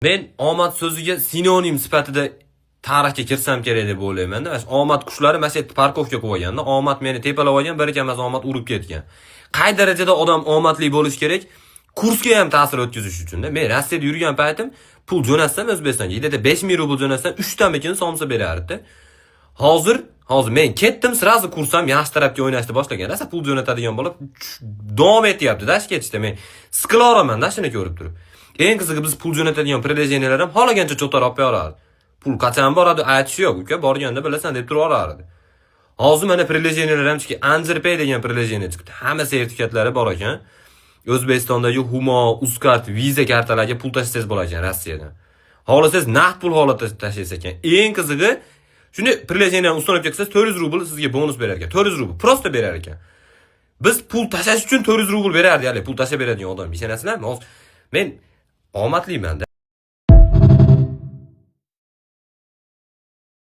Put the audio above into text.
Men omad so'ziga sinonim sifatida tarixga kirsam kerak deb o'ylayman-da. Omad qushlari mana shu yerda parkovka qo'yib olganda, omad meni tepalab olgan, bir emas omad urib ketgan. Qay darajada odam omadli bo'lish kerak? Kursga ham ta'sir o'tkazish uchun-da. Men Rossiyada yurgan paytim pul jo'natsam O'zbekistonga, yilda 5000 rubl jo'natsam 3 tamikini somsa berardi. Hozir men ketdim, sirazi kursam yaxshi tarafga o'ynashni boshlagan. Asa pul jo'natadigan bo'lib davom etyapti, dash ketishda men siqilaman-da shuni ko'rib turib. Eng qizig'i biz pul jo'natadigan prilejeniylar ham holagancha cho'tarib qo'yardi. Pul qachon boradi aytish yo'q, uka, borganda bilasan deb turaverardi. Hozir mana prilejeniylar ham chiqdi. Anzirpay degan prilejeniya chiqdi. Hamma sertifikatlari bor ekan. O'zbekistondagi Humo, Uzcard, Visa kartalariga pul tashlasangiz bo'lar ekan Rossiyadan. Xohlasangiz naqd pul holatda tashlaysiz ekan. Eng qizig'i shuni prilejeniyani ustanobga qilsangiz 400 rubl sizga bonus berar ekan. 400 rubl prosta berar ekan. Biz pul tashlash uchun 400 rubl berardi, ya'ni pul tashlab beradigan odam. Ishonasizlarmi? Men omadliman-da.